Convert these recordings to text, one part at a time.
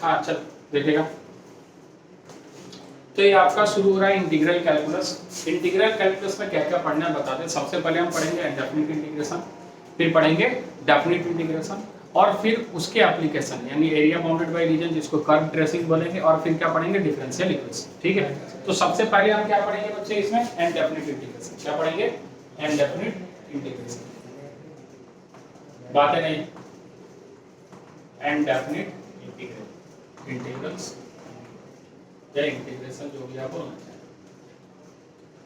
हाँ चल देखेगा। तो ये आपका शुरू हो रहा है इंटीग्रल कैलकुलस। इंटीग्रल कैलकुलस में क्या क्या पढ़ना है बताते हैं। सबसे पहले हम पढ़ेंगे डेफिनेट इंटीग्रेशन, फिर पढ़ेंगे डेफिनेट इंटीग्रेशन, और फिर उसके एप्लीकेशन यानी एरिया बाउंडेड बाय रीजन जिसको कर्व ट्रेसिंग बोलेंगे, और फिर क्या पढ़ेंगे डिफरेंशियल इक्वेशन। ठीक है, तो सबसे पहले हम क्या पढ़ेंगे बच्चे इसमें इनडेफिनिट इंटीग्रेशन। क्या पढ़ेंगे? Indefinite integration. बातें नहीं, इनडेफिनिट इंटीग्रल्स या इंटीग्रेशन जो भी आप बोलना चाहें।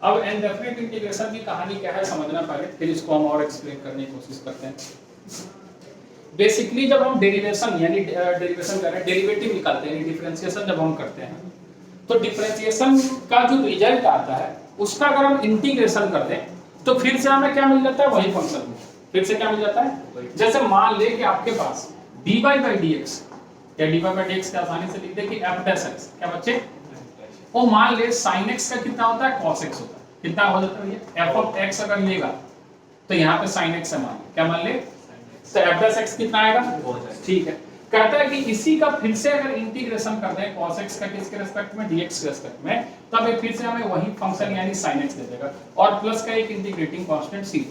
अब इनडेफिनिट इंटीग्रेशन की कहानी क्या है समझना पहले, फिर इसको हम और एक्सप्लेन करने की कोशिश करते हैं। बेसिकली जब हम डेरिवेशन यानी डेरिवेशन कर रहे हैं, डेरिवेटिव निकालते हैं, डिफरेंशिएशन जब हम करते हैं, तो डिफरेंशिएशन का जो रिजल्ट आता है उसका अगर हम इंटीग्रेशन कर दें तो फिर से हमें क्या मिल जाता है? वही फंक्शन। फिर से क्या मिल जाता है? जैसे मान ले कि आपके पास dy by dx या dy by dx का आसानी से लिख दे कि f dash x, क्या बच्चे? वो मान ले sin x का कितना होता है? cos x होता है। कितना हो जाता है भैया? f of x अगर लेगा तो यहाँ पे sin x है, मान क्या मान ले? तो f dash x कितना आएगा? ठीक है, कहता है कि इसी का फिर से अगर इंटीग्रेशन कर दें cos x का किसके रिस्पेक्ट में? dx के रिस्पेक्ट में, तब ये फिर से हमें वही फंक्शन यानी sin x दे देगा और प्लस का एक इंटीग्रेटिंग कांस्टेंट c।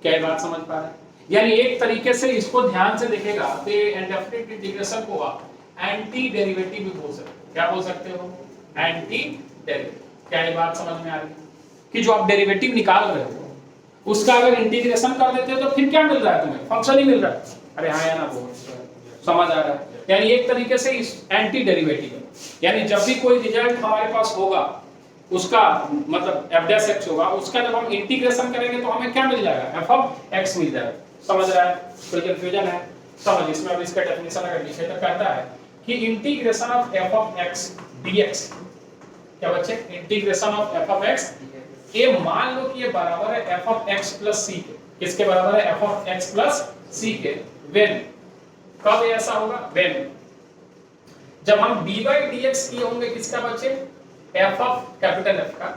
क्या बात समझ पा रहे हैं? यानी एक तरीके से इसको ध्यान से देखेगा तो इनडेफिनिट इंटीग्रेशन को आप एंटी डेरिवेटिव भी बोल सकते हो। क्या बोल सकते हो? Anti derivative. क्या ये बात समझ में आ रही है कि जो आप डेरिवेटिव निकाल रहे हो उसका अगर इंटीग्रेशन कर देते हो तो फिर क्या मिल रहा है तुम्हें? फंक्शन ही मिल रहा है। अरे हाँ या ना बोल, समझ आ रहा है? यानी एक तरीके से इस एंटी डेरिवेटिव है, यानी जब भी कोई रिजल्ट हमारे पास होगा उसका मतलब f dash x होगा, उसका जब हम इंटीग्रेशन करेंगे तो हमें क्या मिल जाएगा? f of x मिल जाएगा। समझ रहा है? कोई कंफ्यूजन है? समझ। इसमें अब इसका डेफिनेशन अगर लिखे तो कहता है कि integration of f of x dx, क्या बच्चे? Integration of f of x, ये मान लो कि ये बराबर है f of x plus c के। किसके बराबर है? f of x plus c के। when, कब ऐसा होगा? when जब हम dy by dx किए होंगे किसका बच्चे? f of कैपिटल F का।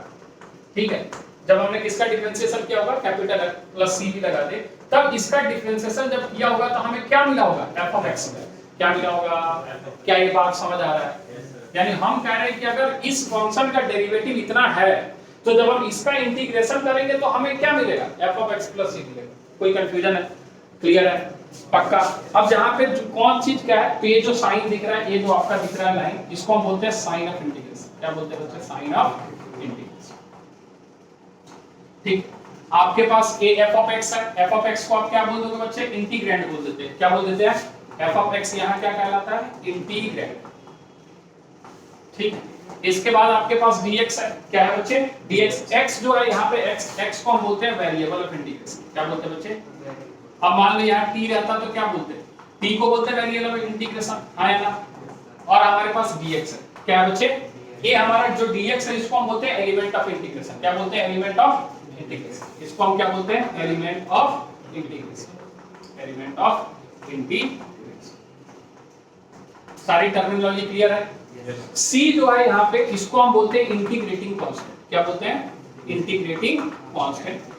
ठीक है, जब हमने किसका डिफरेंशिएशन किया होगा? कैपिटल F प्लस c भी लगा दे, तब इसका डिफरेंशिएशन जब किया होगा तो हमें क्या मिला होगा? f of x में क्या मिला होगा? क्या ये बात समझ आ रहा है? यानी हम कह रहे हैं कि अगर इस फंक्शन का डेरिवेटिव इतना है तो जब हम इसका इंटीग्रेशन करेंगे तो हमें क्या मिलेगा? f of x plus c मिलेगा। कोई कंफ्यूजन है? क्लियर है? पक्का। अब जहां पे कौन चीज क्या है? तो ये जो साइन दिख रहा है, ये जो आपका दिख रहा है लाइन, इसको हम बोलते हैं साइन ऑफ इंटीग्रेशन। क्या बोलते हैं बच्चे? Sine of integration. ठीक, आपके पास a f of x है, f of x को आप क्या बोल दोगे बच्चे? इंटीग्रैंड बोल देते हैं। क्या बोल देते हैं? f of x यहाँ क्या कहलाता है? इंटीग्रैंड। ठीक, इसके बाद आपके पास dx है। क्या है बच्चे? dx। x जो है यहाँ पे x को हम बोलते हैं वेरिएबल ऑफ इंटीग्रेशन। क्या बोलते हैं बच्चे? अब मान लो यहाँ t रहता तो क्या बोलते हैं? t को बोलते हैं वेरिएबल ऑफ इंटीग्रेशन, हाँ या ना? और हमारे पास dx है। क्या है बच्चे? ये हमारा जो dx है इसको हम बोलते हैं एलिमेंट ऑफ इंटीग्रेशन। क्या बोलते हैं? Element of integration. इसको हम क्या बोलते हैं? Element of integration. Element of integration. सारी टर्मिनोलॉजी क्लियर है? c जो है यहाँ पे इसको हम बोलते हैं इंटीग्रेटिंग कांस्टेंट। क्या बोलते हैं? Integrating constant.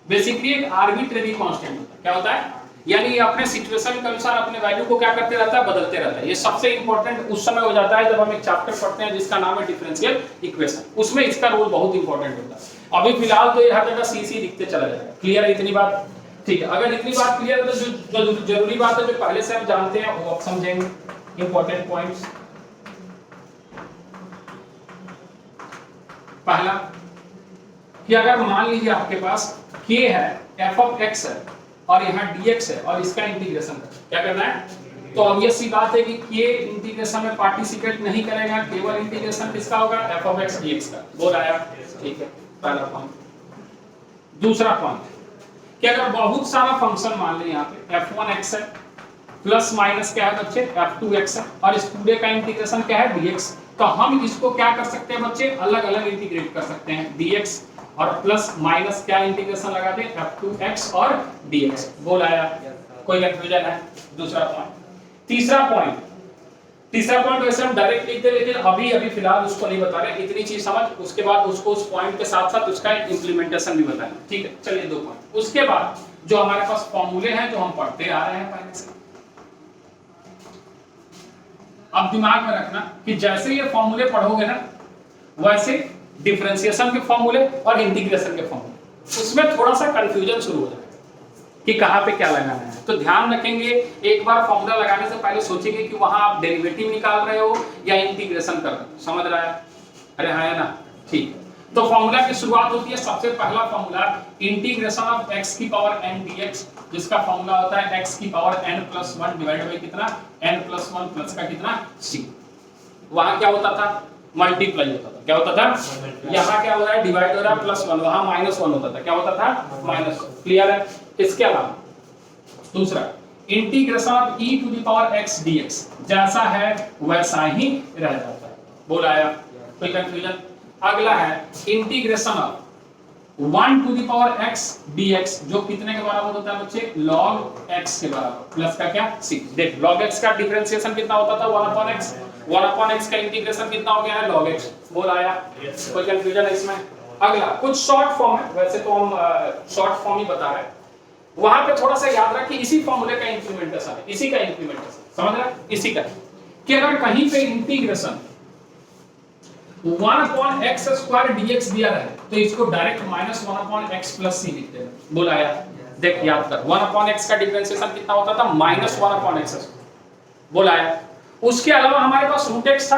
बेसिकली एक आर्बिट्रेरी कांस्टेंट होता है। क्या होता है? यानी ये अपने सिचुएशन के अनुसार अपने वैल्यू को क्या करते रहता है? बदलते रहता है। ये सबसे इंपॉर्टेंट उस समय हो जाता है जब हम एक चैप्टर पढ़ते हैं जिसका नाम है डिफरेंशियल इक्वेशन। उसमें इसका रोल बहुत इंपॉर्टेंट होता है। अभी फिलहाल तो ये हर जगह सी दिखते चला जाएगा। क्लियर है इतनी बात? ठीक है, अगर इतनी बात क्लियर है तो जो जरूरी बात है जो पहले से हम जानते हैं वो अब समझेंगे। इंपॉर्टेंट पॉइंट्स, पहला कि अगर मान लीजिए आपके पास k है, f of x है और यहाँ dx है और इसका इंटीग्रेशन क्या करना है? तो ऑब्वियस सी बात है कि k इंटीग्रेशन में पार्टिसिपेट नहीं करेगा, केवल इंटीग्रेशन किसका होगा? f of x dx का। बोल आया? ठीक है, पहला पॉइंट। दूसरा पॉइंट कि अगर बहुत सारा फंक्शन मान लें यहाँ पे f1x है प्लस माइनस क्या है बच्चे? f2x है और इस पूरे का इंटीग्रेशन क्या है? dx। तो हम इसको क्या कर सकते हैं बच्चे? अलग अलग इंटीग्रेट कर सकते हैं। dx और प्लस माइनस क्या इंटीग्रेशन लगा दे? f2x और dx। बोल आया? कोई कंफ्यूजन है? दूसरा पॉइंट। तीसरा पॉइंट वैसे हम डायरेक्ट लिखते लेकिन अभी फिलहाल उसको नहीं बता रहे। इतनी चीज समझ, उसके बाद उसको उस पॉइंट के साथ साथ उसका इंप्लीमेंटेशन भी बताएं। ठीक है, चलिए दो पॉइंट। उसके बाद जो हमारे पास फॉर्मूले हैं जो हम पढ़ते आ रहे हैं पहले से, अब दिमाग में रखना कि जैसे ये फॉर्मूले पढ़ोगे ना वैसे डिफरेंशिएशन के फॉर्मूले और इंटीग्रेशन के फॉर्मूले उसमें थोड़ा सा कंफ्यूजन शुरू हो जाएगा कि कहाँ पे क्या लगाना है। तो ध्यान रखेंगे, एक बार फॉर्मूला लगाने से पहले सोचेंगे कि वहां आप डेरिवेटिव निकाल रहे हो या इंटीग्रेशन कर रहे हो। समझ रहा है? अरे हाँ है ना, ठीक। तो फॉर्मूला की शुरुआत होती है, सबसे पहला फॉर्मूला इंटीग्रेशन ऑफ x की पावर n dx, जिसका फॉर्मूला होता है x की पावर n+1 डिवाइड बाय कितना n+1 प्लस का कितना c। वहां क्या होता था? मल्टीप्लाई होता था। क्या होता था? यहाँ क्या हो रहा है? डिवाइड हो रहा है +1, वहां -1 होता था। क्या होता था? माइनस। क्लियर है? इसके अलावा दूसरा integration of e to the power x dx, जैसा है वैसा ही रह जाता है। बोला आया? कोई कंफ्यूजन? अगला है integration of 1 to the power x dx, जो कितने के बराबर होता है बच्चे? log x के बराबर प्लस का क्या c। देख log x का डिफरेंशिएशन कितना होता था? 1/x। 1/x का इंटीग्रेशन कितना हो गया है? log x। बोल आया? कोई कंफ्यूजन है इसमें? अगला कुछ शॉर्ट फॉर्म है, वैसे तो हम शॉर्ट फॉर्म ही बता रहे हैं, वहां पे थोड़ा सा याद रख कि इसी फॉर्मूले का इंप्लीमेंटेशन है, इसी का इंप्लीमेंटेशन। समझ रहा है? इसी का कि अगर कहीं पे इंटीग्रेशन 1/x² dx दिया है तो इसको डायरेक्ट -1/x + c लिख देना। बोला आया? देख याद कर, 1/x का डिफरेंशिएशन कितना होता था? -1/x। बोला आया? उसके अलावा हमारे पास √x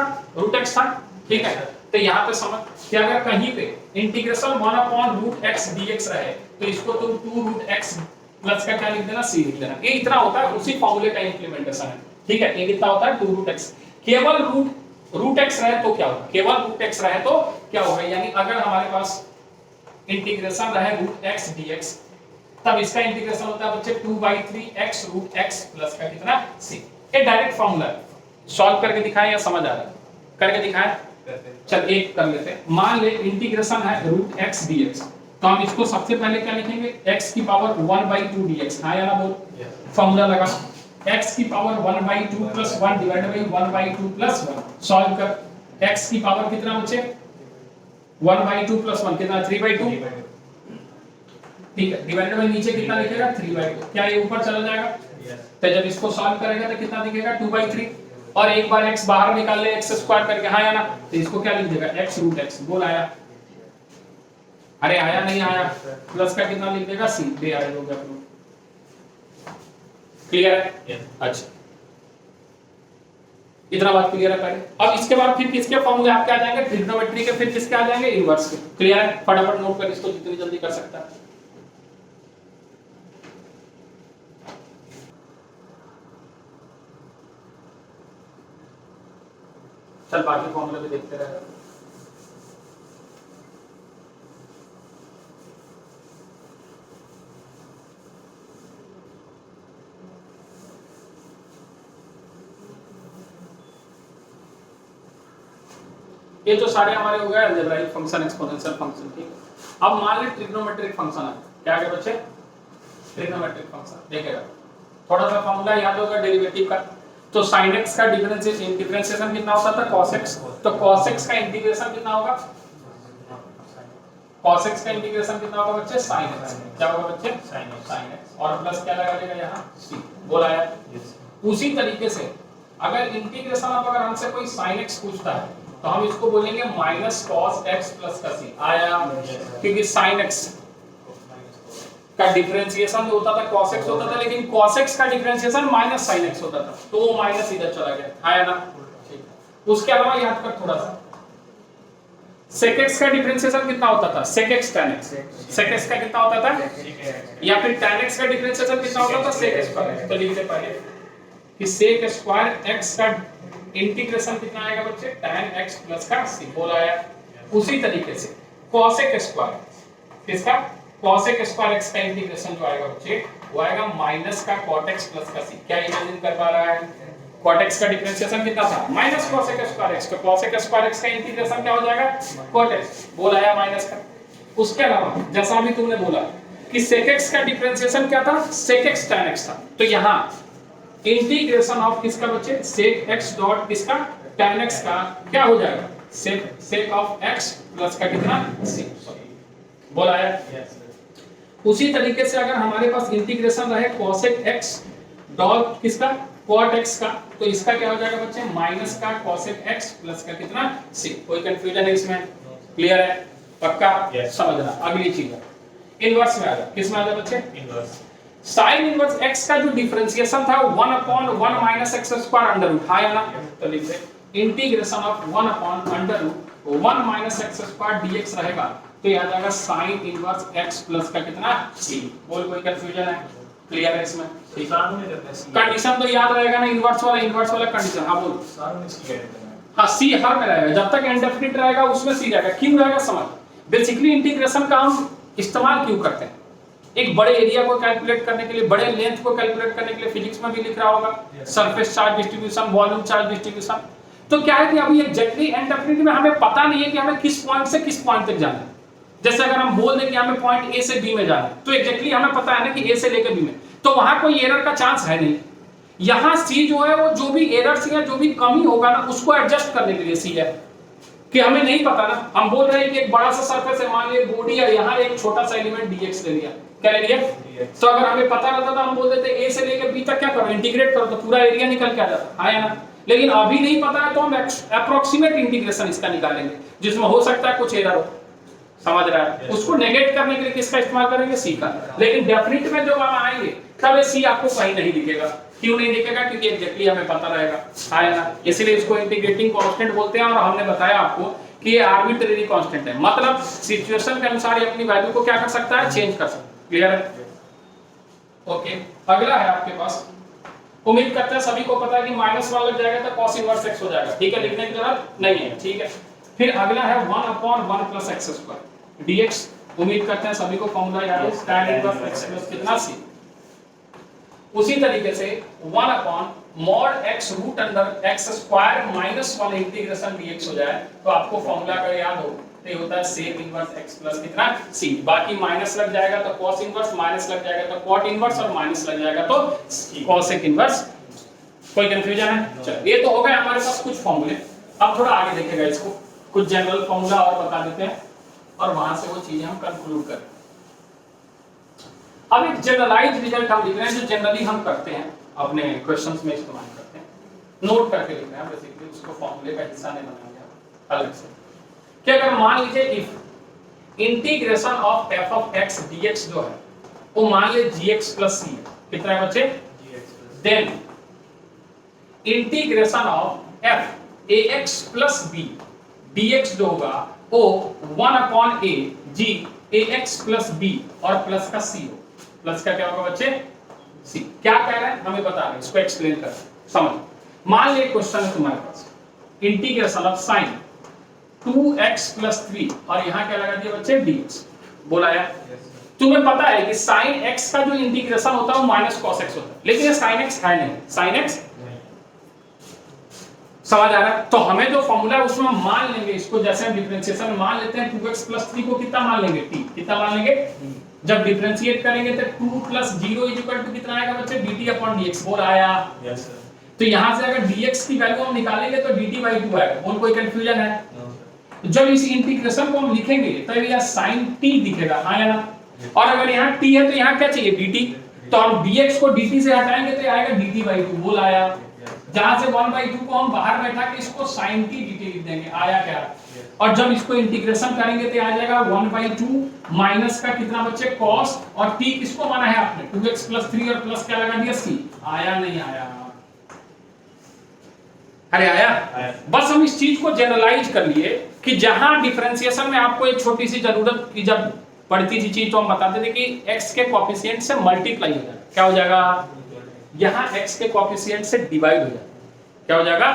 था, ठीक है? तो यहाँ पे समझ कि अगर कहीं पे इंटीग्रेशन 1/√x dx रहे तो इसको तो 2√x प्लस का क्या लिख देना? c लिख देना। ये इतना होता है, उसी फॉर्मूले का इंप्लीमेंटेशन है, ठीक है? ये कितना होता है? 2√x। केवल √x रहे तो क्या होगा? केवल √x रहे तो क्या होगा? यानी अगर हमारे पास इंटीग्रेशन रहे √x dx, तब इसका इंटीग्रेशन होता है बच्चे 2/3x √x प्लस का कितना c। ये डायरेक्ट फॉर्मूला है। सॉल्व करके दिखाएं या समझ आ रहा है? करके दिखाएं। चल एक कर लेते हैं। मान ले इंटीग्रेशन है √x dx, तो हम इसको सबसे पहले क्या लिखेंगे? x की पावर 1/2 dx। हाँ या ना बोल? फॉर्मूला लगा x की पावर 1/2 + 1 डिवाइड बाय 1/2 + 1। सॉल्व कर। x की पावर कितना बचे? 1/2 + 1 कितना? 3/2। ठीक है, डिवाइड बाय नीचे कितना लिखेगा? 3/2। क्या ये ऊपर चला जाएगा? तो जब इसको सॉल्व करेगा तो कितना दिखेगा? 2/3। और एक बार x बाहर निकाल ले x² करके। हाँ या ना? तो इसको क्या लिख देगा? x √x। बोल आया? अरे आया नहीं आया? प्लस का कितना लिख देगा? c। दे आया हो गया। क्लियर है? अच्छा, इतना बात क्लियर है पहले। अब इसके बाद फिर किसके फॉर्मूले आपके आ जाएंगे? ट्रिग्नोमेट्री के। फिर किसके आ जाएंगे? इनवर्स के। क्लियर है? फटाफट नोट कर इसको जितनी जल्दी कर सकता है। चल बाकी फॉर्मूले भी देखते रहे। ये तो सारे हमारे हो गए अलजेब्राइक फंक्शन, एक्सपोनेंशियल फंक्शन, ठीक। अब मान ले ट्रिग्नोमेट्रिक फंक्शन है। क्या है बच्चे? ट्रिग्नोमेट्रिक फंक्शन देखेगा। थोड़ा सा फॉर्मूला याद होगा डेरिवेटिव का। तो sin x का डिफरेंशिएशन कितना होता था? cos x। तो cos x का इंटीग्रेशन कितना होगा? cos x का इंटीग्रेशन कितना होगा बच्चे? sin x। क्या होगा बच्चे? sin x। और प्लस क्या लगा देगा यहाँ? c। बोला है? उसी तरीके से अगर इंटीग्रेशन ऑफ अगर हमसे कोई sin x पूछता है तो हम इसको बोलेंगे -cos x प्लस का c। आया? क्योंकि sin x का डिफरेंशिएशन जो होता था cos x होता था, लेकिन cos x का डिफरेंशिएशन -sin x होता था, तो वो माइनस इधर चला गया। आया ना? ठीक। उसके अलावा याद कर थोड़ा सा, sec x का डिफरेंशिएशन कितना होता था? sec x tan x। sec x का कितना होता था? या फिर tan x का डिफरेंशिएशन कितना होता था? sec x पर। तो लिखते पहले कि sec स्क्वायर x का इंटीग्रेशन कितना आएगा बच्चे? tan x प्लस का c। बोला आया? उसी तरीके से cosec स्क्वायर, किसका? cosec स्क्वायर x का इंटीग्रेशन जो आएगा बच्चे वो आएगा माइनस का cot x प्लस का c। क्या इमेजिन कर पा रहा है? cot x का डिफरेंशिएशन कितना था? Minus cosec square x। तो cosec स्क्वायर x का इंटीग्रेशन क्या हो जाएगा? cot x। बोला आया माइनस का। उसके अलावा जैसा अभी तुमने बोला कि sec x का डिफरेंशिएशन क्या था? sec x tan x था। तो यहाँ इंटीग्रेशन ऑफ किसका बच्चे? sec x डॉट किसका? tan x का क्या हो जाएगा? sec ऑफ x प्लस का कितना? c। बोला आया? उसी तरीके से अगर हमारे पास इंटीग्रेशन रहे cosec x डॉट किसका? cot x का, तो इसका क्या हो जाएगा बच्चे माइनस का cosec x प्लस का कितना c। कोई कंफ्यूजन है इसमें? क्लियर है? पक्का? समझना। अगली चीज है इनवर्स में आ जाए। किस में आ जाए बच्चे? इनवर्स। साइन इनवर्स x का जो डिफरेंशिएशन था 1/1 minus x square under root है ना, तो लिख दे integration of 1/1 minus x square dx रहेगा, तो ये आ जाएगा साइन इनवर्स x प्लस का कितना c। बोल कोई कंफ्यूजन है? क्लियर है इसमें? कंडीशन तो याद रहेगा ना, इनवर्स वाला कंडीशन। हां बोल। हाँ c हर में रहेगा, जब तक इंडेफिनिट रहेगा उसमें c रहेगा। क्यों रहेगा समझ। बेसिकली इंटीग्रेशन का हम इस्तेमाल क्यों करते हैं? एक बड़े एरिया को कैलकुलेट करने के लिए, बड़े लेंथ को कैलकुलेट करने के लिए, फिजिक्स में भी लिख रहा होगा surface charge distribution, volume charge distribution. तो क्या है कि अभी एग्जैक्टली इंडेफिनिट में हमें पता नहीं है कि हमें किस पॉइंट से किस पॉइंट तक जाना है। जैसे अगर हम बोल दें कि हमें पॉइंट ए से बी में जाना है, तो एग्जैक्टली हमें पता है ना कि ए से लेकर बी में, तो वहां कोई एरर का चांस है नहीं। यहाँ सी जो है वो जो भी एरर्स या जो भी कमी होगा ना उसको एडजस्ट करने के लिए सी है कि हमें नहीं पता ना, हम बोल रहे हैं कि एक बड़ा सा सरफेस है, मान लिया बॉडी है, यहाँ एक छोटा सा एलिमेंट dx ले लिया, क्या ले लिया? तो अगर हमें पता रहता तो हम बोल देते a से लेकर b तक क्या करो, इंटीग्रेट करो, तो पूरा एरिया निकल के आ जाता है ना। लेकिन अभी नहीं पता है तो हम अप्रोक्सीमेट इंटीग्रेशन इसका निकालेंगे जिसमें हो सकता है कुछ एरर हो। समझ रहा है? उसको नेगेट करने के लिए किसका इस्तेमाल करेंगे? सी का। लेकिन डेफिनेट में जब हम आएंगे तब ये सी आपको कहीं नहीं दिखेगा। क्यों नहीं दिखेगा? क्योंकि एग्जैक्टली हमें पता रहेगा, है ना। इसलिए इसको इंटीग्रेटिंग कांस्टेंट बोलते हैं। और हमने बताया आपको कि ये आर्बिट्रेरी कांस्टेंट है, मतलब सिचुएशन के अनुसार ये अपनी वैल्यू को क्या कर सकता है? चेंज कर सकता है। क्लियर है? ओके, अगला है आपके पास। उम्मीद करते हैं सभी को पता है कि -1 लग जाएगा तो cos इनवर्स x हो जाएगा। ठीक है, लिखने की जरूरत नहीं है। ठीक है, फिर अगला है 1/1 + x स्क्वायर dx। उम्मीद करते हैं सभी को फॉर्मूला याद है, tan इनवर्स x प्लस कितना c। उसी तरीके से 1/mod x root under x square -1 integration dx हो जाए तो आपको फॉर्मूला का याद हो, तो ये होता है sec इनवर्स x प्लस कितना c। बाकी माइनस लग जाएगा तो cos इनवर्स, माइनस लग जाएगा तो cot इनवर्स, और माइनस लग जाएगा तो cosec इनवर्स। कोई कंफ्यूजन है? चलो, ये तो हो गए हमारे पास कुछ फॉर्मूले। अब थोड़ा आगे देखेगा इसको, कुछ जनरल फॉर्मूला और बता देते हैं और वहां से वो चीजें हम कंक्लूड करें। अब एक जनरलाइज रिजल्ट हम लिख रहे हैं जो जनरली हम करते हैं अपने क्वेश्चंस में इस्तेमाल करते हैं, नोट करके लिख रहे हैं। बेसिकली उसको फॉर्मूले का हिस्सा नहीं बनाएंगे अलग से। कि अगर मान लीजिए if integration of f of x dx जो है वो मान ले gx प्लस c, कितना है बच्चे? Then integration of f ax plus b dx जो होगा वो 1/a g ax plus b और प्लस का c हो। प्लस का क्या होगा बच्चे? c। क्या कह रहे हैं हमें बता रहे हैं, इसको एक्सप्लेन कर समझ। मान ले क्वेश्चन है तुम्हारे पास, इंटीग्रेशन ऑफ साइन 2x + 3 और यहाँ क्या लगा दिया बच्चे? dx। बोला यार तुम्हें पता है कि sin x का जो इंटीग्रेशन होता है वो -cos x होता है, लेकिन ये sin x है नहीं, sin x समझ आ रहा है? तो हमें जो फॉर्मूला है उसमें मान लेंगे इसको, जैसे हम डिफरेंशिएशन मान लेते हैं 2x + 3 को कितना मान लेंगे? t। कितना मान लेंगे? जब डिफरेंशिएट करेंगे तो 2 + 0 = कितना आएगा बच्चे? dt/dx। बोल आया? Yes sir. तो यहां से अगर dx की वैल्यू हम निकालेंगे तो dt/2 आएगा। बोल कोई कंफ्यूजन है? जब इस इंटीग्रेशन को हम लिखेंगे तो यह sin t दिखेगा, हाँ या ना। और अगर यहाँ t है तो यहाँ क्या चाहिए? dt। तो हम dx को dt से हटाएंगे तो आएगा dt/2। बोल आया? जहां से 1/2 को हम बाहर बैठा के इसको sin t dt लिख देंगे। आया क्या? और जब इसको इंटीग्रेशन करेंगे तो आ जाएगा 1/2 माइनस का कितना बच्चे? cos, और t किसको माना है आपने? 2x + 3 और प्लस क्या लगा दिया? c। आया नहीं आया? अरे आया? बस हम इस चीज को जनरलाइज कर लिए कि जहां डिफरेंशिएशन में आपको एक छोटी सी जरूरत की जब पड़ती थी चीज, तो हम बताते थे कि x के कोएफिशिएंट से मल्टीप्लाई हो जाएगा। क्या हो जाएगा? यहाँ x के कोएफिशिएंट से डिवाइड हो जाएगा। क्या हो जाएगा?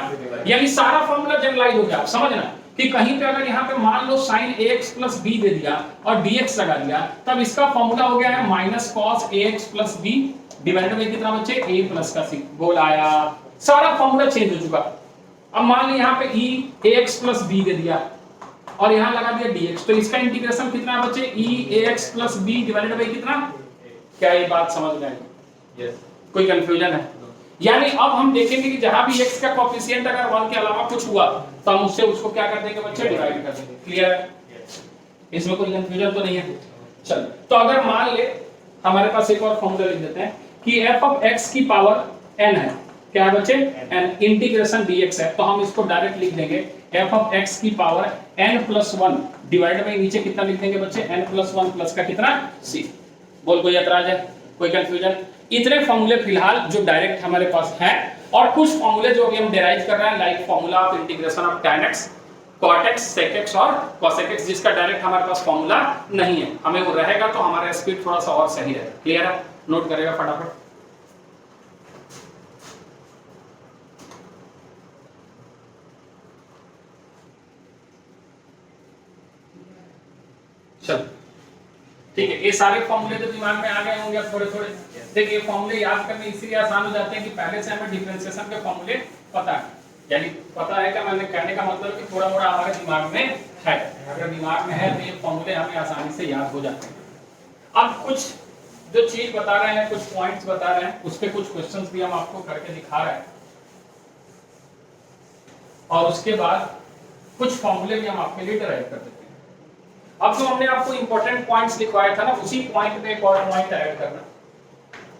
यानी सारा फॉर्मूला जनरलाइज हो गया। आप समझना कि कहीं पे अगर यहाँ पे मान लो sin ax + b दे दिया और dx लगा दिया, तब इसका फॉर्मूला हो गया है -cos ax + b divided by कितना बच्चे? a प्लस का c। बोल आया? सारा फॉर्मूला चेंज हो चुका। अब मान लो यहाँ पे e ax + b दे दिया और यहाँ लगा दिया dx, तो इसका इंटीग्रेशन कितना है बच्चे? e ax + b divided by कितना? क्या ये बात समझ में आई? यस। कोई कंफ्यूजन है? यानी अब हम देखेंगे कि जहां भी x का कोएफिशिएंट अगर 1 के अलावा कुछ हुआ तो हम उसको क्या कर देंगे बच्चे? डिवाइड कर देंगे। क्लियर है? इसमें कोई कंफ्यूजन तो नहीं है? चल, तो अगर मान ले हमारे पास एक और फॉर्मूला लिख देते हैं कि f ऑफ x की पावर n है। क्या है बच्चे, एन इंटीग्रेशन dx है, तो हम इसको डायरेक्ट लिख देंगे f ऑफ x की पावर n+1 डिवाइड बाय नीचे कितना लिख देंगे बच्चे, n+1 प्लस का कितना c। बोल कोई एतराज है, कोई कंफ्यूजन? इतने फॉर्मूले फिलहाल जो डायरेक्ट हमारे पास है, और कुछ फॉर्मूले जो अभी हम डिराइव कर रहे हैं, like formula of integration of tan x, cot x, sec x और cos x, जिसका डायरेक्ट हमारे पास फॉर्मूला नहीं है, हमें वो रहेगा तो हमारा स्पीड थोड़ा सा और सही रहेगा। क्लियर है? नोट करेगा फटाफट। चल ठीक है, ये सारे फॉर्मूले तो दिमाग में आ गए होंगे अब थोड़े थोड़े। देखिए फॉर्मूले याद करने इसलिए आसान हो जाते हैं कि पहले से हमें डिफरेंशिएशन के फॉर्मूले पता है, यानी पता है, क्या मैंने कहने का मतलब कि थोड़ा मोड़ा हमारे दिमाग में है। अगर दिमाग में है तो ये फॉर्मूले हमें आसानी से याद हो जाते हैं। अब कुछ जो चीज बता रहे हैं, कुछ पॉइंट्स बता रहे हैं, उस पे कुछ क्वेश्चंस भी हम आपको करके दिखा रहे हैं, और उसके बाद कुछ फॉर्मूले भी हम आपके लिए डिराइव कर देते हैं। अब जो हमने आपको इंपॉर्टेंट पॉइंट्स लिखवाया था ना, उसी पॉइंट पे एक और पॉइंट ऐड करना,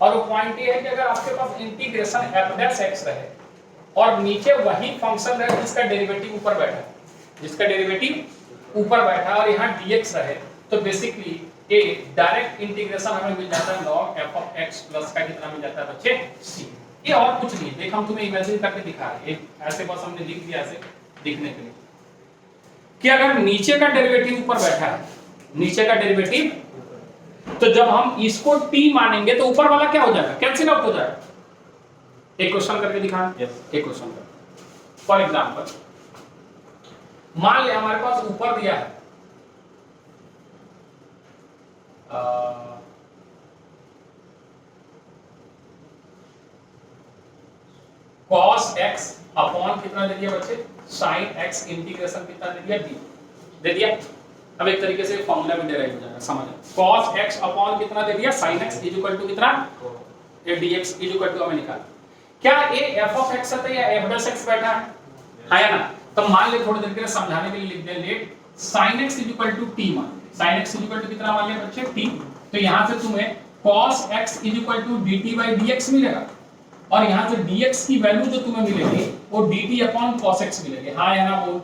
और वो पॉइंट ये है कि अगर आपके पास इंटीग्रेशन f' रहे और नीचे वही फंक्शन रहे जिसका डेरिवेटिव ऊपर बैठा, जिसका डेरिवेटिव ऊपर बैठा, और यहाँ dx रहे, तो बेसिकली ये डायरेक्ट इंटीग्रेशन हमें मिल जाता है log f of x plus का कितना मिल जाता है बच्चे, c। ये और कुछ नहीं, देख हम तुम्हें इमेजिन करके दिखा रहे हैं, ऐसे बस हमने लिख दिया ऐसे दिखने के लिए, कि अगर नीचे का डेरिवेटिव ऊपर बैठा है, नीचे का डेरिवेटिव, तो जब हम इसको t मानेंगे तो ऊपर वाला क्या हो जाएगा, कैंसिल आउट हो जाएगा। एक क्वेश्चन करके दिखा, एक क्वेश्चन कर। फॉर एग्जांपल मान ले हमारे पास ऊपर दिया है cos x अपॉन कितना दे दिया बच्चे, sin x इंटीग्रेशन कितना दे दिया, d दे दिया। अब एक तरीके से फॉर्मूला भी डिराइव हो जाएगा, समझ लो। cos x अपॉन कितना दे दिया, sin x इक्वल टू कितना, ये dx इक्वल टू हमें निकाल। क्या ये f ऑफ x है या f' बैठा है या ना? तो मान ले थोड़ी देर के लिए समझाने के लिए लिख दे let sin x equal to t मान, sin x इक्वल टू कितना मान लिया बच्चे, t। तो यहां से तुम्हें cos x equal to dt by dx मिलेगा, और यहां से dx की वैल्यू जो तुम्हें मिलेगी वो dt अपॉन cos x मिलेगी। हाँ या ना बोल?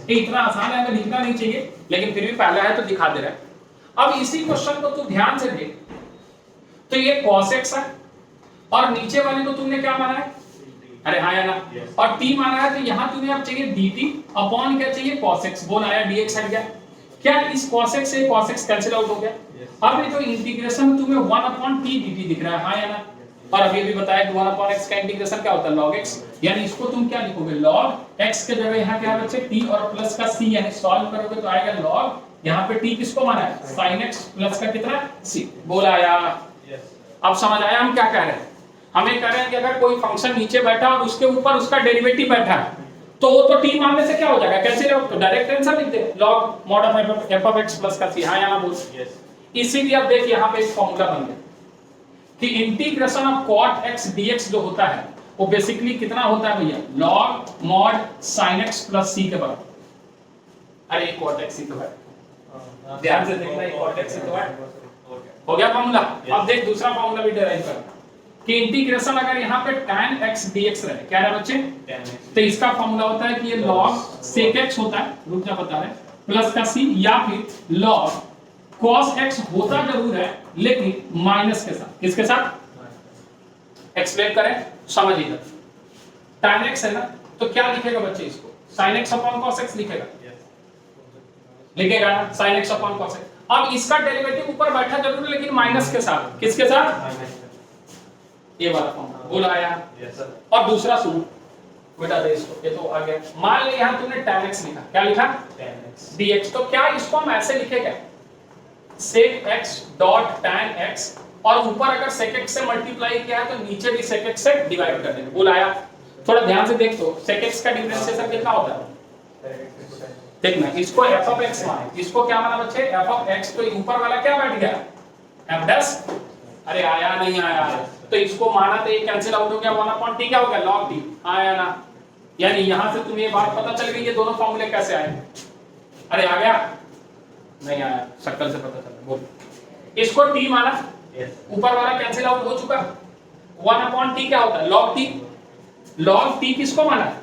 ये इतना आसान है, हमें लिखना नहीं चाहिए, लेकिन फिर भी पहला है तो दिखा दे रहा है। अब इसी क्वेश्चन को तू ध्यान से देख, तो ये cos x है, और नीचे वाले को तुमने क्या माना है, अरे हाँ या ना, और t माना है, तो यहाँ तुम्हें अब चाहिए dt अपॉन क्या चाहिए, cos x। बोल आया, dx हट गया, क्या इस cos x से cos x कैंसिल आउट हो गया। अब ये तो इंटीग्रेशन तुम्हें 1 अपॉन t dt दिख रहा है, हाँ या ना? और अभी भी बताया कि 1 अपॉन x का इंटीग्रेशन क्या होता है, log x, यानी इसको तुम क्या लिखोगे, log x के जगह यहाँ क्या है बच्चे, t और प्लस का c, यानी सॉल्व करोगे तो आएगा log, यहाँ पे t किसको माना है, sin x प्लस का कितना, c। बोल आया? अब समझ आया हम क्या कह रहे हैं? हमें कह रहे हैं कि अगर कोई फंक्शन नीचे बैठा और उसके ऊपर उसका डेरिवेटिव बैठा है, तो वो तो t मानने से क्या हो जाएगा, कैंसिल आउट, तो डायरेक्ट आंसर लिख दे, log mod of f of x plus का c। हाँ यहाँ बोल, इसीलिए अब देख यहाँ पे एक फॉर्मूला बन गया कि integration of cot x dx जो होता है वो बेसिकली कितना होता है भैया, log mod sin x plus c के बराबर। अरे cot x ही तो है, ध्यान से देखना, ये cot x ही तो है। हो गया फॉर्मूला? अब देख दूसरा फॉर्मूला भी डिराइव कर कि इंटीग्रेशन अगर यहाँ पे tan x dx रहे, क्या है बच्चे, तो इसका फॉर्मूला होता है कि ये log sec x होता है, रुक जा बता रहे, प्लस का c, या फिर log cos x होता जरूर है लेकिन माइनस के साथ, किसके साथ, एक्सप्लेन करें, समझ लीजिए। tan x है ना, तो क्या लिखेगा बच्चे इसको, sin x upon cos x लिखेगा, लिखेगा ना, sin x upon cos x। अब इसका डेरिवेटिव ऊपर बैठा जरूर है लेकिन माइनस के साथ, किसके साथ, ये वाला फॉर्मूला। बोल आया? Yes sir. और दूसरा सुनो बेटा, दे इसको, ये तो आ गया। मान ले यहां तुमने tan x लिखा, क्या लिखा, tan x dx, तो क्या इसको हम ऐसे लिखेगा, sec x dot tan x, और ऊपर अगर sec x से मल्टीप्लाई किया है तो नीचे भी sec x से डिवाइड कर देंगे। बोल आया? थोड़ा ध्यान से देख, तो sec x का डिफरेंशिएशन कितना होता है, देखना, इसको f of x माने, इसको क्या माना बच्चे, f of x, तो ऊपर वाला क्या बैठ गया, f डैश, अरे आया नहीं आया, तो इसको माना तो ये कैंसिल आउट हो गया, 1 अपॉन t क्या हो गया, log t। आया ना? यानी यहां से तुम्हें ये बात पता चल गई ये दोनों फॉर्मूले कैसे आए। अरे आ गया, नहीं आया, शक्ल से पता चला। बोल, इसको t माना, ऊपर वाला कैंसिल आउट हो चुका, 1 अपॉन t क्या होता है, log t, log t किसको माना है?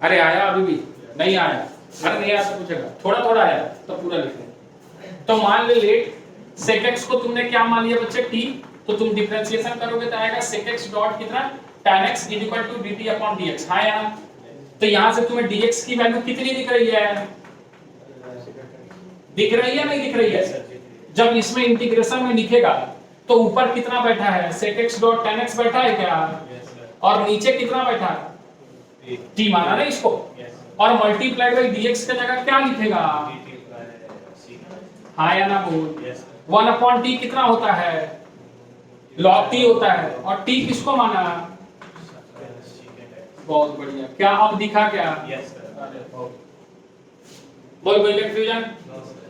अरे आया अभी भी नहीं आया, अरे नहीं आया तो पूछेगा, थोड़ा थोड़ा आया तो पूरा लिख ले। तो मान ले लेट sec x को तुमने क्या मान लिया बच्चे t, तो तुम डिफरेंशिएशन करोगे तो आएगा sec x डॉट कितना tan x equal to dt upon dx। हाँ यार, तो यहां से तुम्हें dx की वैल्यू कितनी दिख रही है? दिख रही है नहीं दिख रही है? जब इसमें इंटीग्रेशन में लिखेगा तो ऊपर कितना बैठा है? sec x dot tan x बैठा है क्या? और नीचे कितना बैठा है? t माना ना इसको, और मल्टीप्लाइड बाय dx की जगह क्या लिखेगा? हाँ या ना बोल? 1 अपॉन t कितना होता है? log t होता है, और t किसको माना? बहुत बढ़िया, क्या अब दिखा क्या? बोल कोई कंफ्यूजन?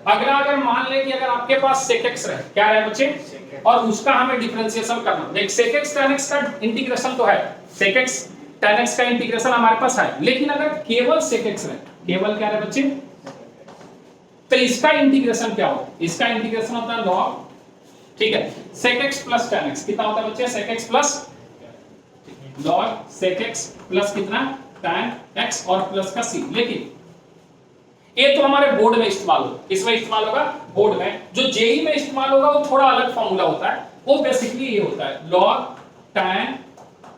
अगला अगर मान ले कि अगर आपके पास sec x है, क्या है बच्चे, और उसका हमें डिफरेंशिएशन करना, देख sec x tan x का इंटीग्रेशन तो है, sec x tan x का इंटीग्रेशन हमारे पास है, लेकिन अगर केवल sec x है, केवल क्या है बच्चे, तो इसका इंटीग्रेशन क्या होगा? इसका इंटीग्रेशन होता है log, ठीक है, sec x plus tan x कितना होता है बच्चे? sec x plus log sec x plus कितना tan x और प्लस का c। लेकिन ये तो हमारे बोर्ड में इस्तेमाल होगा, इसमें इस्तेमाल होगा बोर्ड में, जो जेई में इस्तेमाल होगा वो थोड़ा अलग फॉर्मूला होता है। वो बेसिकली ये होता है log tan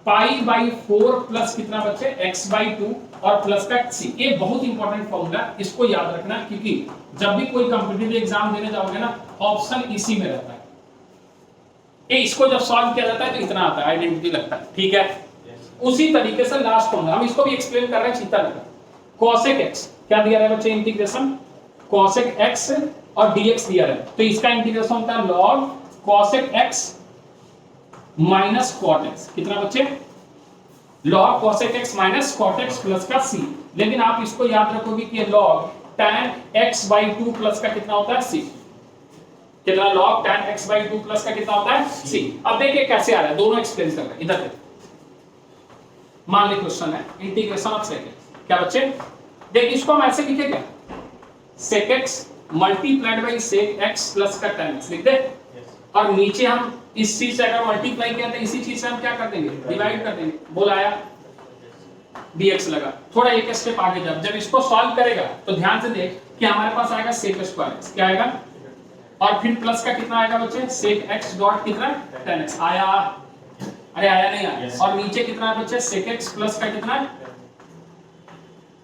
pi by 4 plus कितना बच्चे x बाई 2 और प्लस का c। ये बहुत इंपॉर्टेंट फॉर्मूला, इसको याद रखना, क्योंकि जब भी कोई कॉम्पिटिटिव एग्जाम देने जाओगे ना, ऑप्शन इसी में रहता है। ये इसको जब सॉल्व किया जाता है तो इतना आता है, आइडेंटिटी लगता है, ठीक है। उसी तरीके से लास्ट फॉर्मूला हम इसको भी एक्सप्लेन कर रहे हैं, चिंता नहीं। cosec x क्या दिया है बच्चे इंटीग्रेशन? cosec x और dx दिया है, तो इसका इंटीग्रेशन होता है log cosec x minus cot x। कितना बच्चे? log cosec x minus cot x plus का c। लेकिन आप इसको याद रखोगे कि log tan x by 2 plus का कितना होता है? c। कितना? log tan x by 2 plus का कितना होता है? c। अब देखिए कैसे आ रहा है, दोनों एक्सप्लेन कर रहे हैं। इधर देखो, मान ली क्वेश्चन है इंटीग्रेशन ऑफ sec x, क्या बच्चे? देख इसको हम ऐसे लिखे क्या, sec x multiplied by sec x plus का tan x लिख दे, और नीचे हम इस चीज से अगर मल्टीप्लाई किया तो इसी चीज से हम क्या कर देंगे? डिवाइड कर देंगे। बोल आया? dx लगा। थोड़ा एक स्टेप आगे जब इसको सॉल्व करेगा तो ध्यान से देख कि हमारे पास आएगा sec स्क्वायर x, क्या आएगा, और फिर प्लस का कितना आएगा बच्चे? sec x डॉट कितना tan x आया, अरे आया नहीं आया, और नीचे कितना है बच्चे? sec x प्लस का कितना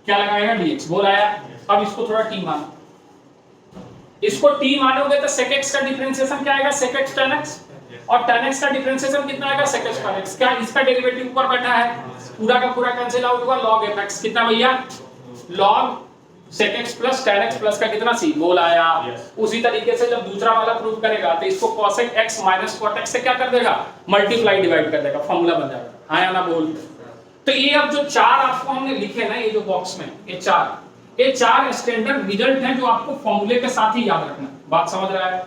क्या लगाएगा? dx। बोल आया? अब इसको थोड़ा t मानो, इसको t मानोगे तो sec x का डिफरेंशिएशन क्या आएगा? sec x tan x, और tan x का डिफरेंशिएशन कितना आएगा? sec x tan x। क्या इसका डेरिवेटिव ऊपर बैठा है, पूरा का पूरा कैंसिल आउट होगा, log fx कितना भैया? log sec x plus tan x plus का कितना c। बोल आया? उसी तरीके से जब दूसरा वाला प्रूव करेगा तो इसको cosec x minus cot x से क्या कर देगा? मल्टीप्लाई डिवाइड कर देगा, फॉर्मूला बन जाएगा। हाँ या ना बोल? तो ये अब जो चार आपको हमने लिखे ना, ये जो बॉक्स में ये चार स्टैंडर्ड रिजल्ट हैं जो आपको फॉर्मूले के साथ ही याद रखना। बात समझ रहा है?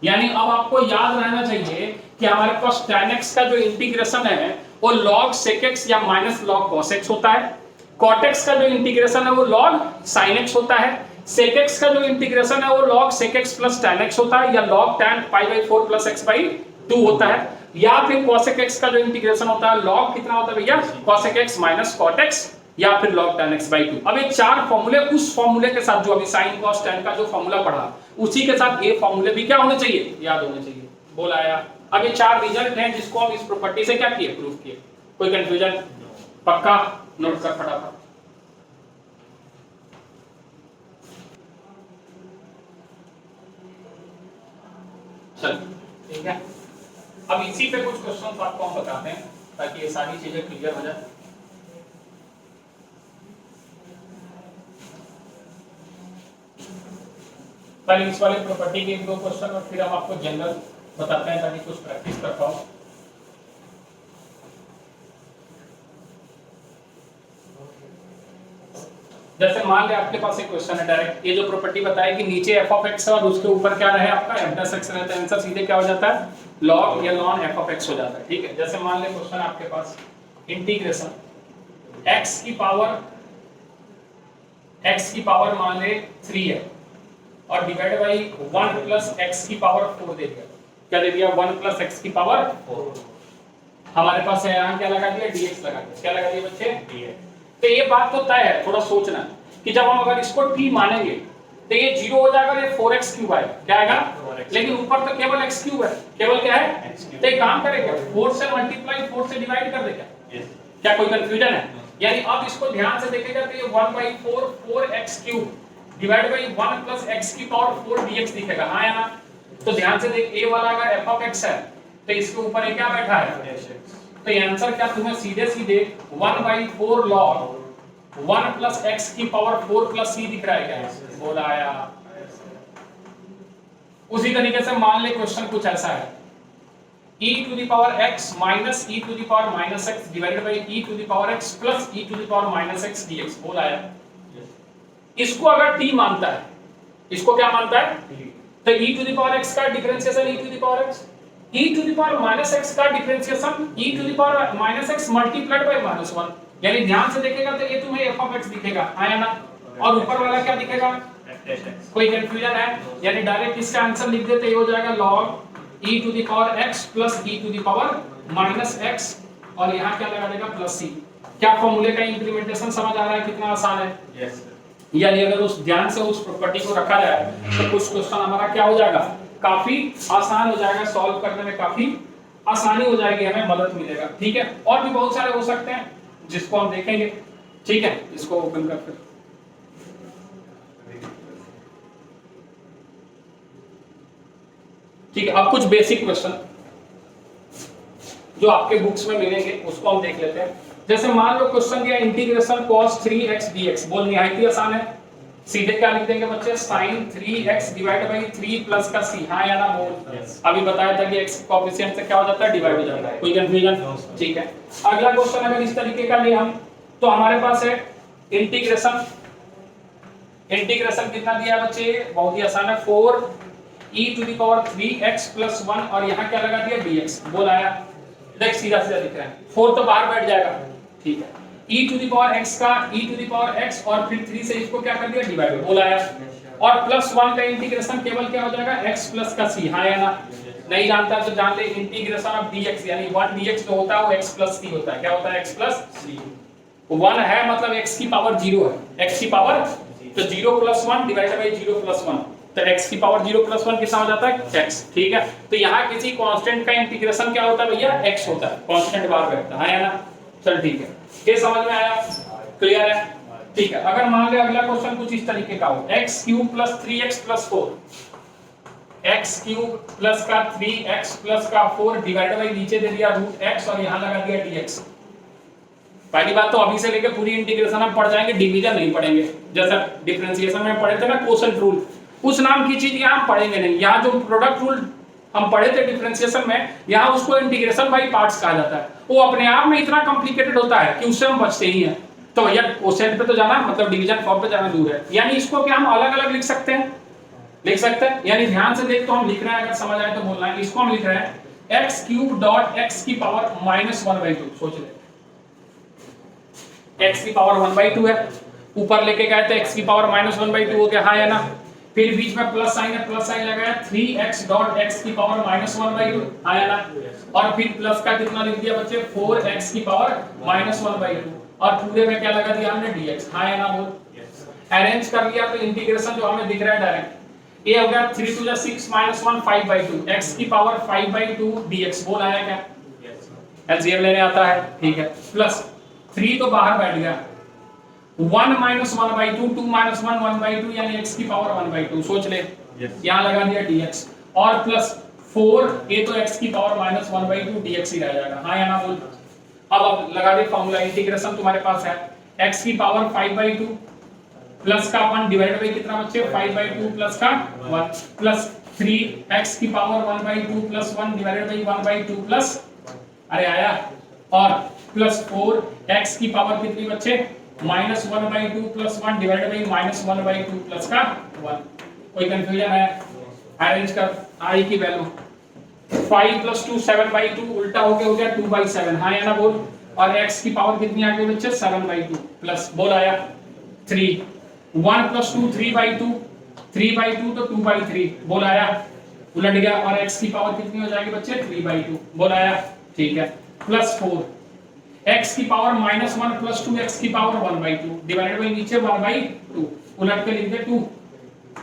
यानी अब आपको याद रहना चाहिए कि हमारे पास tan x का जो इंटीग्रेशन है वो log sec x या माइनस log cos x होता है, cot x का जो इंटीग्रेशन है वो log sin x होता है, sec x का जो इंटीग्रेशन है वो log sec x plus tan x होता है, या log tan pi by 4 plus x by 2 होता है, या फिर cosec x का जो इंटीग्रेशन होता है log कितना होता है भैया? cosec x minus cot x, या फिर log tan x by 2। अब ये चार फॉर्मूले उस फॉर्मूले के साथ जो अभी sin cos tan का जो फॉर्मूला पढ़ा उसी के साथ ये फॉर्मूले भी क्या होने चाहिए? याद होने चाहिए। बोल आया? अब ये चार रिजल्ट हैं जिसको हम इस प्रॉपर्टी से क्या किए? प्रूव किए। कोई कंफ्यूजन? पक्का? नोट कर फटाफट। चल ठीक है, अब इसी पे कुछ क्वेश्चन आपको हम बताते हैं ताकि ये सारी चीजें क्लियर हो जाए। पहले इस वाले प्रॉपर्टी के एक दो क्वेश्चन और फिर हम आपको जनरल बताते हैं ताकि कुछ प्रैक्टिस कर पाओ। जैसे मान ले आपके पास एक क्वेश्चन है डायरेक्ट, ये जो प्रॉपर्टी बताई कि नीचे f of x है और उसके ऊपर क्या रहे आपका f plus x रहता है, आंसर सीधे क्या हो जाता है? log या ln f of x हो जाता है। ठीक है, जैसे मान ले क्वेश्चन आपके पास इंटीग्रेशन x की पावर मान ले 3 है और डिवाइड बाई 1 प्लस x की पावर 4 दे दिया। क्या दे दिया? 1 प्लस x की पावर 4। हमारे पास है यहाँ क्या लगा दिया, dx लगा दिया। क्या लगा दिया बच्चे, dx। तो ये बात तो तय है, थोड़ा सोचना कि जब हम अगर इसको t मानेंगे तो ये 0 हो जाएगा, ये 4x क्यूब आएगा। क्या आएगा, लेकिन ऊपर तो केवल x क्यूब है, केवल क्या है, तो एक काम करेंगे 4 से मल्टीप्लाई 4 से डिवाइड कर देगा। क्या कोई कंफ्यूजन है? यानी अब इसको ध्यान से देखेगा तो ये 1/4 4x cube divide by 1 plus x की पावर 4 dx दिखेगा, हाँ या ना? तो ध्यान से देख, a वाला अगर f ऑफ x है तो इसके ऊपर ये क्या बैठा है, तो ये आंसर क्या तुम्हें सीधे सीधे 1/4 log 1 प्लस x की पावर 4 प्लस c दिख रहा है। क्या बोला आया? उसी तरीके से मान ले क्वेश्चन कुछ ऐसा है, e to the power x minus e to the power minus x divided by e to the power x plus e to the power minus x dx। बोला आया? इसको अगर t मानता है, इसको क्या मानता है, तो e to the power x का differentiation e to the power x, e to the power minus x का differentiation e to the power minus x multiplied by -1। यानी ध्यान से देखेगा तो ये तुम्हें f ऑफ x दिखेगा, आया ना? और ऊपर वाला क्या दिखेगा, कोई कंफ्यूजन है? यानी डायरेक्ट इसका आंसर लिख देते, ये हो जाएगा log e to the power x plus e to the power minus x, और यहाँ क्या लगा देगा, प्लस c। क्या फॉर्मूले का इंप्लीमेंटेशन समझ आ रहा है कितना आसान है? Yes sir. यानी अगर उस ध्यान से उस प्रॉपर्टी को रखा जाए तो कुछ क्वेश्चन हमारा क्या हो जाएगा, काफी आसान हो जाएगा, सॉल्व करने में काफी आसानी हो जाएगी, हमें मदद मिलेगा। ठीक है, और भी बहुत सारे हो सकते हैं जिसको हम देखेंगे। ठीक है, इसको ओपन कर फिर। ठीक है, अब कुछ बेसिक क्वेश्चन जो आपके बुक्स में मिलेंगे उसको हम देख लेते हैं। जैसे मान लो क्वेश्चन दिया इंटीग्रेशन cos 3x dx, बोल निहायत ही आसान है। सीधे क्या लिख देंगे बच्चे, sin 3x divide by 3 plus का c, हाँ या ना? बोल। अभी बताया था कि x कोएफिशिएंट से क्या हो जाता है, डिवाइड हो जाता है। कोई कंफ्यूजन? ठीक है, अगला क्वेश्चन अगर इस तरीके का ले हम, तो हमारे पास है इंटीग्रेशन, इंटीग्रेशन कितना दिया है बच्चे, बहुत ही आसान है, 4 e to the power 3x plus 1, और यहाँ क्या लगा दिया, dx। बोल आया? देख सीधा सीधा दिख रहा है, 4 तो बाहर बैठ जाएगा। ठीक है, e to the power x का e to the power x और फिर 3 से इसको क्या कर दिया, डिवाइड। बोला आया? और प्लस 1 का इंटीग्रेशन केवल क्या हो जाएगा, x प्लस का c, हाँ या ना? नहीं जानता तो जान ले, इंटीग्रेशन ऑफ dx यानी 1 dx जो होता है वो x प्लस c होता है। क्या होता है, x प्लस c। 1 है मतलब x की पावर 0 है, x की पावर, तो 0 प्लस 1 डिवाइडेड बाई 0 प्लस 1, तो x की पावर 0 प्लस 1 कितना हो जाता है, x। ठीक है, तो यहाँ किसी कांस्टेंट का इंटीग्रेशन क्या होता है भैया, x होता है, कांस्टेंट बाहर बैठता है, या ना? चल ठीक है, ये समझ में आया, क्लियर है? ठीक है, अगर मान ले अगला क्वेश्चन कुछ इस तरीके का हो, x cube plus 3x plus 4, x cube plus का 3x प्लस का 4 डिवाइडेड बाई नीचे दे दिया रूट x और यहाँ लगा दिया dx। पहली बात तो अभी से लेकर पूरी इंटीग्रेशन हम पढ़ जाएंगे, डिवीजन नहीं पढ़ेंगे। जैसा डिफरेंशिएशन में पढ़े थे ना क्वोशंट रूल, उस नाम की चीज यहाँ हम पढ़ेंगे नहीं। यहाँ जो प्रोडक्ट रूल हम पढ़े थे डिफरेंशिएशन में, यहाँ उसको इंटीग्रेशन बाय पार्ट्स कहा जाता है। वो अपने आप में इतना कॉम्प्लिकेटेड होता है कि उससे हम बचते ही हैं। तो भैया क्वोशंट पे तो जाना, मतलब डिवीजन फॉर्म पे जाना दूर है। यानी इसको क्या हम अलग अलग लिख सकते हैं, लिख सकते हैं। यानी ध्यान से देख, तो हम लिख रहे हैं, अगर समझ आए तो बोलना है। इसको हम लिख रहे हैं x क्यूब डॉट x की पावर -1/2। सोच ले, x की पावर 1/2 है, ऊपर लेके गए तो x की पावर -1/2 हो गया, हाँ या ना? फिर बीच में प्लस साइन है, प्लस साइन लगाया, 3x डॉट x की पावर -1/2, हाँ या ना? और फिर प्लस का कितना लिख दिया बच्चे, 4x की पावर -1/2, और पूरे में क्या लगा दिया हमने, dx, हाँ या ना? बोल। अरेंज कर लिया तो इंटीग्रेशन जो हमें दिख रहा है डायरेक्ट, ये हो गया 3 to the 6 - 1 5/2, x की पावर 5/2 dx। बोल आया क्या? एलसीएम लेने आता है, ठीक है। प्लस 3 तो बाहर बैठ गया, 1 - 1/2, 2 - 1 1/2, यानी x की पावर 1/2। सोच ले, यहाँ लगा दिया dx, और प्लस 4, ये तो x की पावर -1/2 dx ही रह जाएगा, हाँ या ना? बोल। अब लगा दे फॉर्मूला, इंटीग्रेशन तुम्हारे पास है x की पावर 5/2 प्लस का 1 डिवाइडेड बाय कितना बच्चे, 5/2 प्लस का 1 प्लस 3x की power 1/2 plus 1 divided by 1/2 plus, अरे आया, और प्लस 4x की पावर कितनी बच्चे, -1/2 प्लस 1 डिवाइडेड बाय -1/2 प्लस का 1। कोई कंफ्यूजन है? अरेंज कर, i की वैल्यू 5 + 2 7/2, उल्टा हो गया 2/7, हाँ या ना? बोल। और x की पावर कितनी आ गई बच्चे, 7/2 प्लस, बोल आया 3, 1 + 2 3/2, 3/2 तो 2/3, बोल आया, उलट गया, और x की पावर कितनी हो जाएगी बच्चे, 3/2, बोल आया, ठीक है। प्लस 4 x की पावर -1 प्लस 2 x की पावर 1/2 डिवाइडेड बाई नीचे 1/2 उलट के लिख दे 2,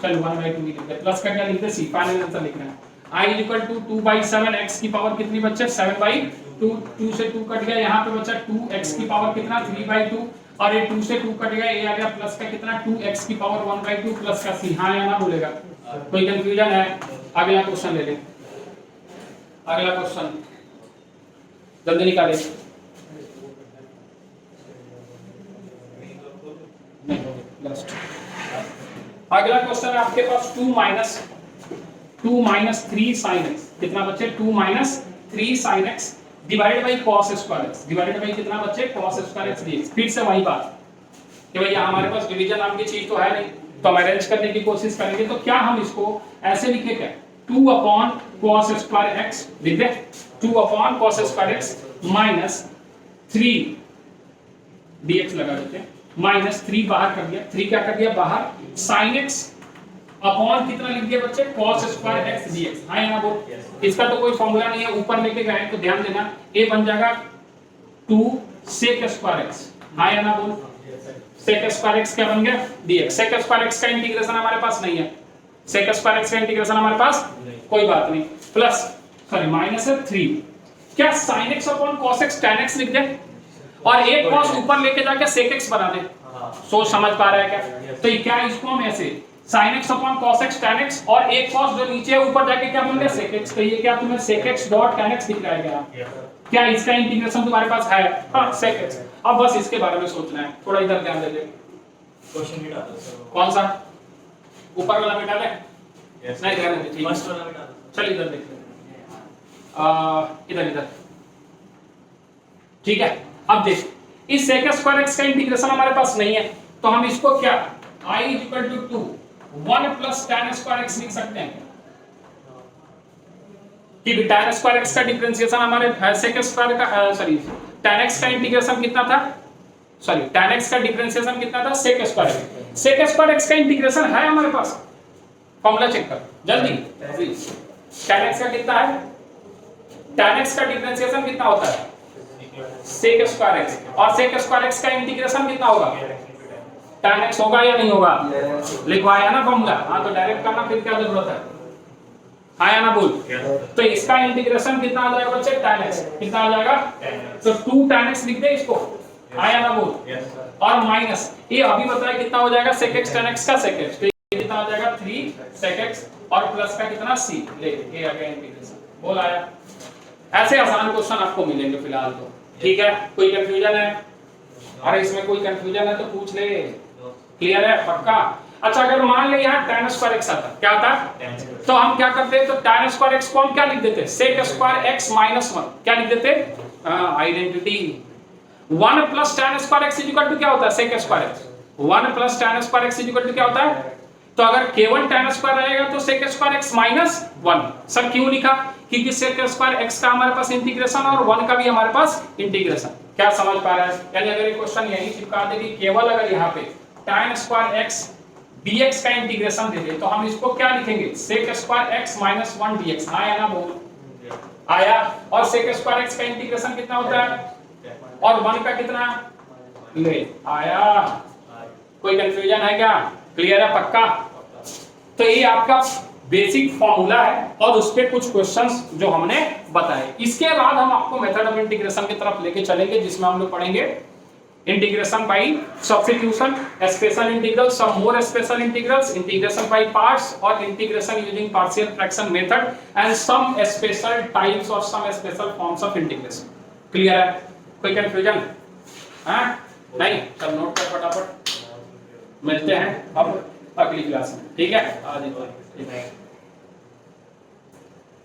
चल 1/2 लिख दे, प्लस का क्या लिख दे c, फाइनल आंसर लिखना है I = 2/7 x की पावर कितनी बचे 7/2, 2 से 2 कट गया, यहाँ पे बचा 2 x की पावर कितना 3/2 और ये 2 से 2 कट गया, ये आ गया प्लस का कितना 2 x की पावर 1/2 प्लस का c। हाँ या ना बोलेगा, कोई कंफ्यूजन है? अगला क्वेश्चन ले ले, अगला क्वेश्चन जल्दी निकाले। लास्ट अगला क्वेश्चन है आपके पास 2 - 3 sin x, कितना बचे 2 - 3 sin x divided by cos square x, divided by कितना बचे cos स्क्वायर x dx। फिर से वही बात कि भैया हमारे पास डिवीजन नाम की चीज तो है नहीं, तो हम अरेंज करने की कोशिश करेंगे। तो क्या हम इसको ऐसे लिखे क्या 2/cos स्क्वायर x लिख दे, 2/cos square x minus 3 dx लगा देते हैं, माइनस 3 बाहर कर दिया, 3 क्या कर दिया बाहर, sin x अपॉन कितना लिख दिया बच्चे cos स्क्वायर x dx। हाँ यहाँ बोल, इसका तो कोई फॉर्मूला नहीं है, ऊपर लेके गए तो ध्यान देना, a बन जाएगा 2 sec स्क्वायर x। हाँ या ना बोल, sec स्क्वायर x क्या बन गया dx। sec स्क्वायर x का इंटीग्रेशन हमारे पास नहीं है, sec स्क्वायर x का इंटीग्रेशन हमारे पास कोई बात नहीं, प्लस सॉरी माइनस है 3, क्या sin x upon cos x tan x लिख दे और एक cos ऊपर लेके जाके sec x बना दे। सोच समझ पा रहा है क्या? तो ये क्या, इसको हम ऐसे sin x upon cos x tan x और एक cos जो नीचे है ऊपर जाके क्या बन गया sec x। तो ये क्या तुम्हें sec x dot tan x दिख रहा है क्या? इसका इंटीग्रेशन तुम्हारे पास है? हाँ sec x। अब बस इसके बारे में सोचना है, थोड़ा इधर ध्यान दे दे। क्वेश्चन मिटा दो, कौन सा ऊपर वाला मिटा ले? नहीं ध्यान दे, ठीक फर्स्ट वाला मिटा दो, चल इधर देख ले, इधर इधर ठीक है। अब देख इस sec स्क्वायर x का इंटीग्रेशन हमारे पास नहीं है, तो हम इसको क्या I = 2 1 plus tan square x लिख सकते हैं कि tan स्क्वायर x का डिफरेंशिएशन हमारे sec स्क्वायर का सॉरी tan x का इंटीग्रेशन कितना था, सॉरी tan x का डिफरेंशिएशन कितना था sec स्क्वायर x का इंटीग्रेशन है हमारे पास, फॉर्मूला चेक कर जल्दी। tan x का कितना है, tan x का डिफरेंशिएशन कितना होता है sec स्क्वायर x और sec स्क्वायर x का इंटीग्रेशन कितना होगा tan x होगा या नहीं होगा, लिखवाया ना फॉर्मूला। हाँ तो डायरेक्ट करना, फिर क्या जरूरत है? हाँ या ना बोल। तो इसका इंटीग्रेशन कितना आ जाएगा बच्चे tan x कितना आ जाएगा, तो 2 tan x लिख दे इसको, हाँ या ना बोल, और माइनस ये अभी बताया कितना हो जाएगा sec x tan x का sec x, तो ये कितना आ जाएगा 3 sec x और प्लस का कितना c, ले ये आ गया इंटीग्रेशन। बोल आया? ऐसे आसान क्वेश्चन आपको मिलेंगे फिलहाल तो, ठीक है। कोई कंफ्यूजन है? अरे इसमें कोई कंफ्यूजन है तो पूछ ले, क्लियर है पक्का? अच्छा अगर मान ले यहाँ tan स्क्वायर x आता, क्या आता, तो हम क्या करते हैं, तो tan स्क्वायर x को हम क्या लिख देते, sec स्क्वायर x माइनस 1 क्या लिख देते, identity 1 plus tan square x equal to क्या होता है sec square x, 1 plus tan square x equal to क्या होता है, तो अगर केवल tan स्क्वायर रहेगा तो sec square x minus 1। Sir क्यों लिखा, क्योंकि sec स्क्वायर x का हमारे पास इंटीग्रेशन और 1 का भी हमारे पास इंटीग्रेशन। क्या समझ पा रहा है? यानी अगर ये क्वेश्चन यही चिपका दे कि केवल अगर यहाँ पे tan स्क्वायर x dx का इंटीग्रेशन दे दे तो हम इसको क्या लिखेंगे sec square x minus 1 dx। आया ना बोल, आया? और sec स्क्वायर x का इंटीग्रेशन कितना होता है और 1 का कितना, ले आया? कोई कंफ्यूजन है क्या, क्लियर है पक्का? तो ये आपका बेसिक फॉर्मूला है और उस पे कुछ क्वेश्चंस जो हमने बताए। इसके बाद हम आपको मेथड ऑफ इंटीग्रेशन की तरफ लेके चलेंगे, जिसमें हम लोग पढ़ेंगे integration by substitution, special integral, some more special integrals, integration by parts और integration using partial fraction method and some special types और some special forms of integration. Clear है? कोई कंफ्यूजन है? नहीं? सब नोट कर फटाफट, मिलते हैं अब अगली क्लास में, ठीक है? आज